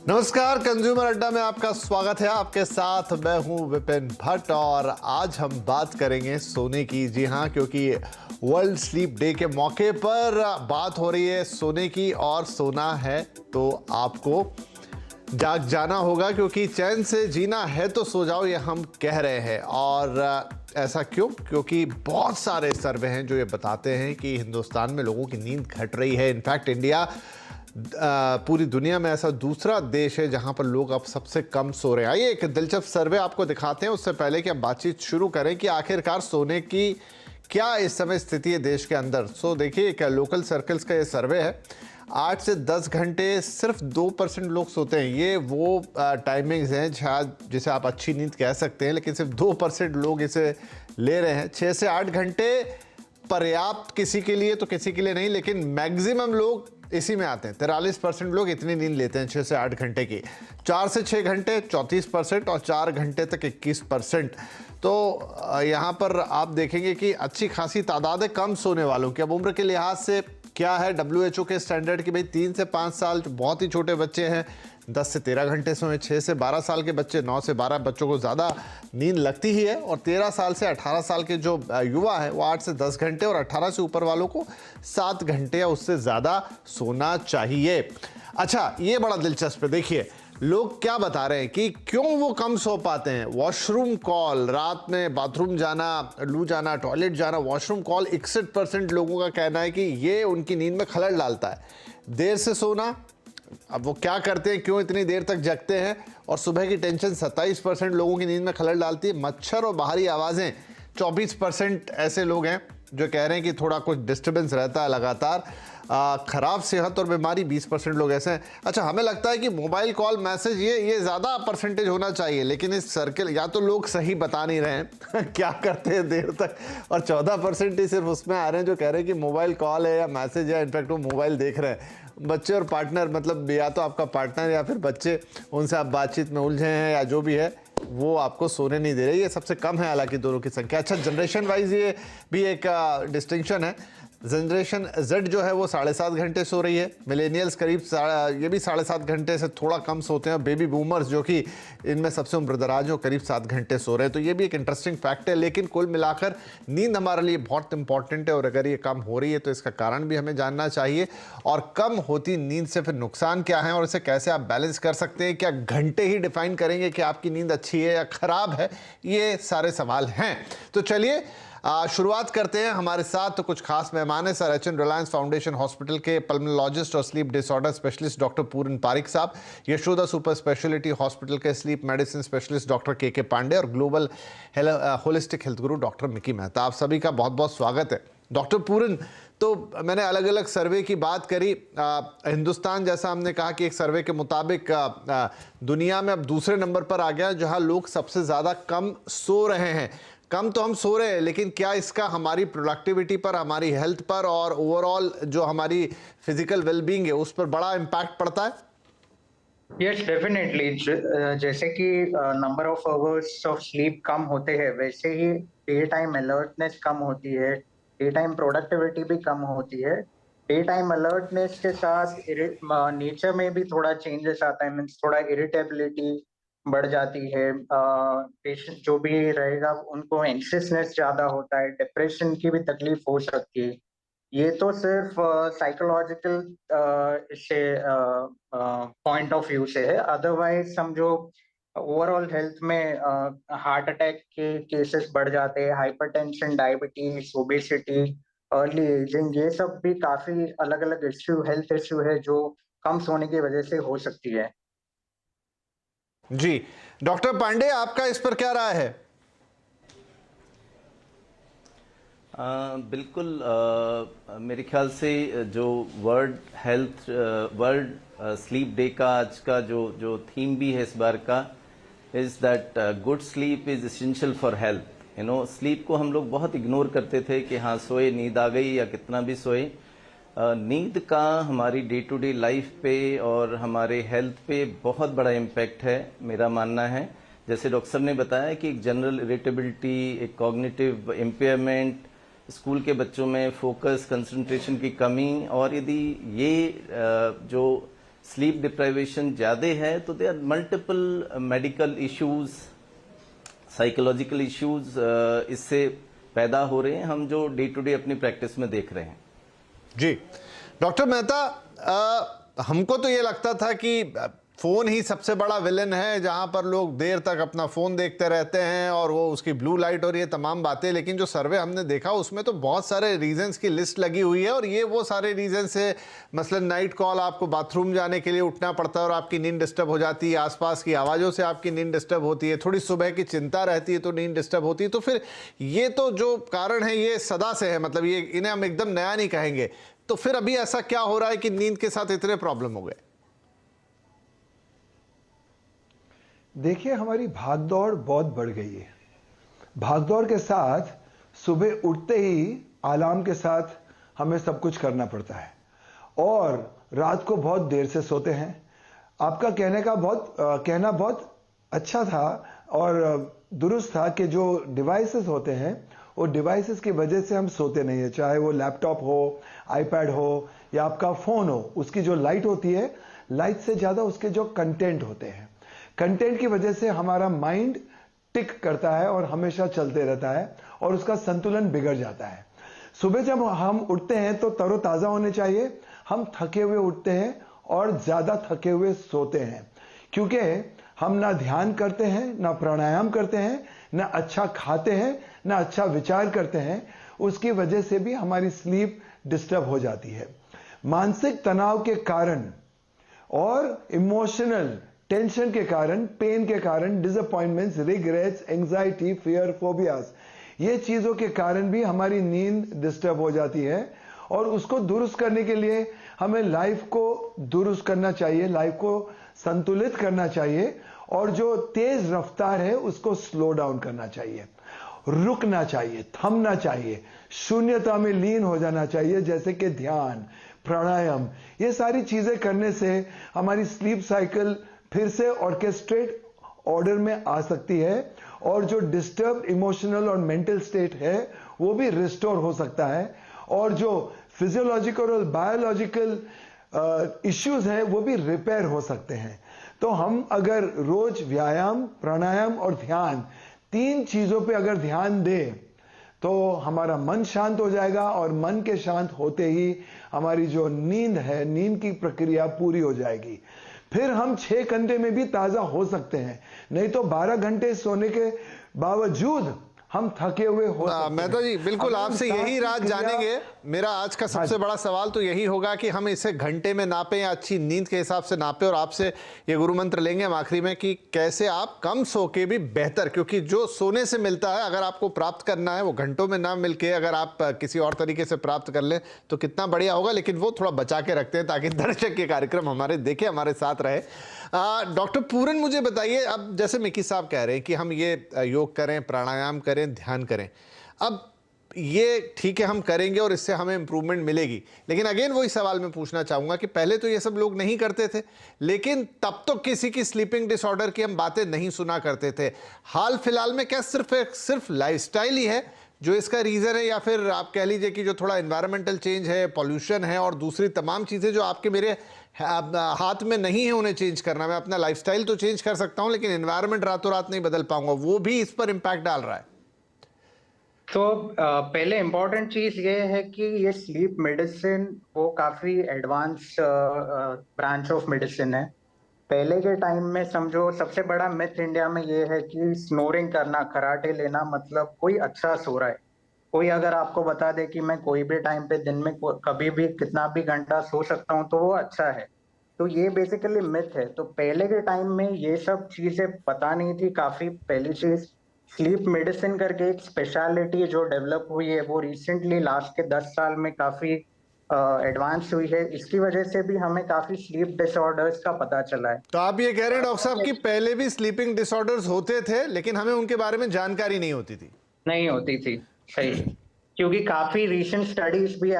नमस्कार, कंज्यूमर अड्डा में आपका स्वागत है। आपके साथ मैं हूं विपिन भट्ट और आज हम बात करेंगे सोने की। जी हां, क्योंकि वर्ल्ड स्लीप डे के मौके पर बात हो रही है सोने की, और सोना है तो आपको जाग जाना होगा, क्योंकि चैन से जीना है तो सो जाओ, ये हम कह रहे हैं। और ऐसा क्यों? क्योंकि बहुत सारे सर्वे हैं जो ये बताते हैं कि हिंदुस्तान में लोगों की नींद घट रही है। इनफैक्ट इंडिया पूरी दुनिया में ऐसा दूसरा देश है जहां पर लोग अब सबसे कम सो रहे हैं। आइए एक दिलचस्प सर्वे आपको दिखाते हैं, उससे पहले कि हम बातचीत शुरू करें कि आखिरकार सोने की क्या इस समय स्थिति है देश के अंदर। देखिए, एक लोकल सर्कल्स का ये सर्वे है। 8 से 10 घंटे सिर्फ 2% लोग सोते हैं। ये वो टाइमिंग्स हैं शायद जिसे आप अच्छी नींद कह सकते हैं, लेकिन सिर्फ 2% लोग इसे ले रहे हैं। 6 से 8 घंटे पर्याप्त किसी के लिए तो किसी के लिए नहीं, लेकिन मैक्सिमम लोग इसी में आते हैं। 43% लोग इतनी नींद लेते हैं 6 से 8 घंटे की। 4 से 6 घंटे 34% और 4 घंटे तक 21%। तो यहाँ पर आप देखेंगे कि अच्छी खासी तादाद है कम सोने वालों की। अब उम्र के लिहाज से क्या है WHO के स्टैंडर्ड की? भाई 3 से 5 साल जो बहुत ही छोटे बच्चे हैं 10 से 13 घंटे सोए। 6 से 12 साल के बच्चे, 9 से 12 बच्चों को ज़्यादा नींद लगती ही है। और 13 साल से 18 साल के जो युवा है वो 8 से 10 घंटे, और 18 से ऊपर वालों को 7 घंटे या उससे ज़्यादा सोना चाहिए। अच्छा, ये बड़ा दिलचस्प है। देखिए लोग क्या बता रहे हैं कि क्यों वो कम सो पाते हैं। वॉशरूम कॉल, रात में बाथरूम जाना, लू जाना, टॉयलेट जाना, वॉशरूम कॉल, 61% लोगों का कहना है कि ये उनकी नींद में खलल डालता है। देर से सोना, अब वो क्या करते हैं, क्यों इतनी देर तक जगते हैं, और सुबह की टेंशन 27% लोगों की नींद में खलल डालती है। मच्छर और बाहरी आवाज़ें, 24% ऐसे लोग हैं जो कह रहे हैं कि थोड़ा कुछ डिस्टर्बेंस रहता है लगातार। खराब सेहत और बीमारी, 20% लोग ऐसे हैं। अच्छा, हमें लगता है कि मोबाइल कॉल, मैसेज, ये ज़्यादा परसेंटेज होना चाहिए, लेकिन इस सर्कल या तो लोग सही बता नहीं रहे हैं क्या करते हैं देर तक, और 14% ही सिर्फ उसमें आ रहे हैं जो कह रहे हैं कि मोबाइल कॉल है या मैसेज है, इनफैक्ट वो मोबाइल देख रहे हैं। बच्चे और पार्टनर, मतलब या तो आपका पार्टनर या फिर बच्चे, उनसे आप बातचीट में उलझे हैं या जो भी है, वो आपको सोने नहीं दे रहे। ये सबसे कम है हालांकि दोनों की संख्या। अच्छा, जनरेशन वाइज ये भी एक डिस्टिंक्शन है। जनरेशन Z जो है वो 7.5 घंटे सो रही है। मिलेनियल्स करीब ये भी 7.5 घंटे से थोड़ा कम सोते हैं। बेबी बूमर्स जो कि इनमें सबसे उम्रदराज हो, करीब 7 घंटे सो रहे हैं। तो ये भी एक इंटरेस्टिंग फैक्ट है। लेकिन कुल मिलाकर नींद हमारे लिए बहुत इंपॉर्टेंट है, और अगर ये कम हो रही है तो इसका कारण भी हमें जानना चाहिए। और कम होती नींद से फिर नुकसान क्या है और इसे कैसे आप बैलेंस कर सकते हैं? क्या घंटे ही डिफाइन करेंगे कि आपकी नींद अच्छी है या खराब है? ये सारे सवाल हैं। तो चलिए शुरुआत करते हैं। हमारे साथ तो कुछ खास मेहमान हैं। Sir H.N.. Reliance foundation hospital के पल्मोनोलॉजिस्ट और स्लीप डिसऑर्डर स्पेशलिस्ट डॉक्टर पूरन पारिक साहब, यशोदा सुपर स्पेशलिटी हॉस्पिटल के स्लीप मेडिसिन स्पेशलिस्ट डॉक्टर के पांडे, और ग्लोबल होलिस्टिक हेल्थ गुरु डॉक्टर मिकी मेहता। आप सभी का बहुत बहुत स्वागत है। डॉक्टर पूरन, तो मैंने अलग अलग सर्वे की बात करी। हिंदुस्तान, जैसा हमने कहा कि एक सर्वे के मुताबिक दुनिया में अब दूसरे नंबर पर आ गया जहां लोग सबसे ज़्यादा कम सो रहे हैं। कम तो हम सो रहे हैं, लेकिन क्या इसका हमारी प्रोडक्टिविटी पर, हमारी हेल्थ पर और ओवरऑल जो हमारी फिजिकल वेलबींग है उस पर बड़ा इम्पैक्ट पड़ता है? Yes, definitely. जैसे कि number of hours of sleep कम होते हैं, वैसे ही डे टाइम अलर्टनेस कम होती है, डे टाइम प्रोडक्टिविटी भी कम होती है। डे टाइम अलर्टनेस के साथ नेचर में भी थोड़ा चेंजेस आता है, मीन्स थोड़ा इरिटेबिलिटी बढ़ जाती है। पेशेंट जो भी रहेगा उनको एंग्शियसनेस ज्यादा होता है, डिप्रेशन की भी तकलीफ हो सकती है। ये तो सिर्फ साइकोलॉजिकल से पॉइंट ऑफ व्यू से है। अदरवाइज समझो ओवरऑल हेल्थ में हार्ट अटैक के केसेस बढ़ जाते हैं, hypertension, diabetes, obesity, early ageing, ये सब भी काफी अलग अलग इश्यू, हेल्थ इश्यू है जो कम सोने की वजह से हो सकती है। जी, डॉक्टर पांडे, आपका इस पर क्या राय है? बिल्कुल। मेरे ख्याल से जो वर्ल्ड स्लीप डे का आज का जो थीम भी है इस बार का, is that good sleep is essential for health. Sleep को हम लोग बहुत इग्नोर करते थे कि हाँ सोए, नींद आ गई या कितना भी सोए। नींद का हमारी डे टू डे लाइफ पे और हमारे हेल्थ पे बहुत बड़ा इम्पैक्ट है, मेरा मानना है। जैसे डॉक्टर साहब ने बताया कि एक जनरल इरिटेबिलिटी, एक कॉग्निटिव इम्पेयरमेंट, स्कूल के बच्चों में फोकस, कंसंट्रेशन की कमी, और यदि ये जो स्लीप डिप्राइवेशन ज्यादा है तो they are multiple medical issues, psychological issues इससे पैदा हो रहे हैं, हम जो डे टू डे अपनी प्रैक्टिस में देख रहे हैं। जी डॉक्टर मेहता, हमको तो ये लगता था कि फोन ही सबसे बड़ा विलन है, जहां पर लोग देर तक अपना फोन देखते रहते हैं और वो उसकी ब्लू लाइट और ये तमाम बातें, लेकिन जो सर्वे हमने देखा उसमें तो बहुत सारे रीजंस की लिस्ट लगी हुई है और ये वो सारे रीजंस है, मसलन नाइट कॉल, आपको बाथरूम जाने के लिए उठना पड़ता है और आपकी नींद डिस्टर्ब हो जाती है, आसपास की आवाज़ों से आपकी नींद डिस्टर्ब होती है, थोड़ी सुबह की चिंता रहती है तो नींद डिस्टर्ब होती है। तो फिर ये तो जो कारण है ये सदा से है, मतलब ये इन्हें हम एकदम नया नहीं कहेंगे। तो फिर अभी ऐसा क्या हो रहा है कि नींद के साथ इतने प्रॉब्लम हो गए? देखिए, हमारी भागदौड़ बहुत बढ़ गई है। भागदौड़ के साथ सुबह उठते ही अलार्म के साथ हमें सब कुछ करना पड़ता है और रात को बहुत देर से सोते हैं। आपका कहना बहुत अच्छा था और दुरुस्त था कि जो डिवाइसेस होते हैं वो डिवाइसेस की वजह से हम सोते नहीं है, चाहे वो लैपटॉप हो, आईपैड हो या आपका फोन हो। उसकी जो लाइट होती है, लाइट से ज्यादा उसके जो कंटेंट होते हैं, कंटेंट की वजह से हमारा माइंड टिक करता है और हमेशा चलते रहता है और उसका संतुलन बिगड़ जाता है। सुबह जब हम उठते हैं तो तरोताजा होने चाहिए। हम थके हुए उठते हैं और ज्यादा थके हुए सोते हैं क्योंकि हम ना ध्यान करते हैं, ना प्राणायाम करते हैं, ना अच्छा खाते हैं, ना अच्छा विचार करते हैं। उसकी वजह से भी हमारी स्लीप डिस्टर्ब हो जाती है। मानसिक तनाव के कारण और इमोशनल टेंशन के कारण, पेन के कारण, disappointments, regrets, anxiety, fear, phobias, ये चीजों के कारण भी हमारी नींद डिस्टर्ब हो जाती है और उसको दुरुस्त करने के लिए हमें लाइफ को दुरुस्त करना चाहिए, लाइफ को संतुलित करना चाहिए और जो तेज रफ्तार है उसको स्लो डाउन करना चाहिए, रुकना चाहिए, थमना चाहिए, शून्यता में लीन हो जाना चाहिए, जैसे कि ध्यान, प्राणायाम। ये सारी चीजें करने से हमारी स्लीप साइकिल फिर से ऑर्केस्ट्रेट ऑर्डर में आ सकती है और जो डिस्टर्ब इमोशनल और मेंटल स्टेट है वो भी रिस्टोर हो सकता है और जो फिजियोलॉजिकल और बायोलॉजिकल इश्यूज हैं वो भी रिपेयर हो सकते हैं। तो हम अगर रोज व्यायाम, प्राणायाम और ध्यान, 3 चीजों पे अगर ध्यान दें तो हमारा मन शांत हो जाएगा और मन के शांत होते ही हमारी जो नींद है, नींद की प्रक्रिया पूरी हो जाएगी। फिर हम 6 घंटे में भी ताजा हो सकते हैं, नहीं तो 12 घंटे सोने के बावजूद हम थके हुए हो सकते हैं। मेहता जी, बिल्कुल आपसे यही राज जानेंगे। मेरा आज का सबसे बड़ा सवाल तो यही होगा कि हम इसे घंटे में नापें या अच्छी नींद के हिसाब से नापें, और आपसे ये गुरु मंत्र लेंगे हम आखिरी में कि कैसे आप कम सो के भी बेहतर, क्योंकि जो सोने से मिलता है अगर आपको प्राप्त करना है वो घंटों में ना मिलके अगर आप किसी और तरीके से प्राप्त कर लें तो कितना बढ़िया होगा, लेकिन वो थोड़ा बचा के रखते हैं ताकि दर्शक के कार्यक्रम हमारे देखे, हमारे साथ रहे। डॉक्टर पूरन, मुझे बताइए, अब जैसे मिकी साहब कह रहे हैं कि हम ये योग करें, प्राणायाम करें, ध्यान करें, अब ये ठीक है हम करेंगे और इससे हमें इंप्रूवमेंट मिलेगी, लेकिन अगेन वही सवाल मैं पूछना चाहूंगा कि पहले तो ये सब लोग नहीं करते थे, लेकिन तब तो किसी की स्लीपिंग डिसऑर्डर की हम बातें नहीं सुना करते थे। हाल फिलहाल में क्या सिर्फ लाइफस्टाइल ही है जो इसका रीजन है, या फिर आप कह लीजिए कि जो थोड़ा एनवायरमेंटल चेंज है, पॉल्यूशन है और दूसरी तमाम चीजें जो आपके मेरे हाथ में नहीं है उन्हें चेंज करना? मैं अपना लाइफस्टाइल तो चेंज कर सकता हूं लेकिन एनवायरमेंट रातों रात नहीं बदल पाऊंगा, वो भी इस पर इंपैक्ट डाल रहा है। तो पहले इम्पोर्टेंट चीज ये है कि ये स्लीप मेडिसिन वो काफी एडवांस ब्रांच ऑफ मेडिसिन है। पहले के टाइम में समझो सबसे बड़ा मिथ इंडिया में ये है कि स्नोरिंग करना, खराटे लेना मतलब कोई अच्छा सो रहा है। कोई अगर आपको बता दे कि मैं कोई भी टाइम पे दिन में कभी भी कितना भी घंटा सो सकता हूँ तो वो अच्छा है, तो ये बेसिकली मिथ है। तो पहले के टाइम में ये सब चीजें पता नहीं थी। काफी पहली चीज स्लीप मेडिसिन करके एक स्पेशलिटी जो डेवलप हुई है वो रिसेंटली लास्ट के 10 साल में काफी एडवांस हुई है। इसकी वजह से भी हमें काफी स्लीप डिसऑर्डर्स का पता चला है। तो आप ये कह रहे हैं डॉक्टर साहब कि पहले भी स्लीपिंग डिसऑर्डर्स होते थे लेकिन हमें उनके बारे में जानकारी नहीं होती थी? नहीं होती थी, सही, क्योंकि काफी रिसेंट स्टडीज भी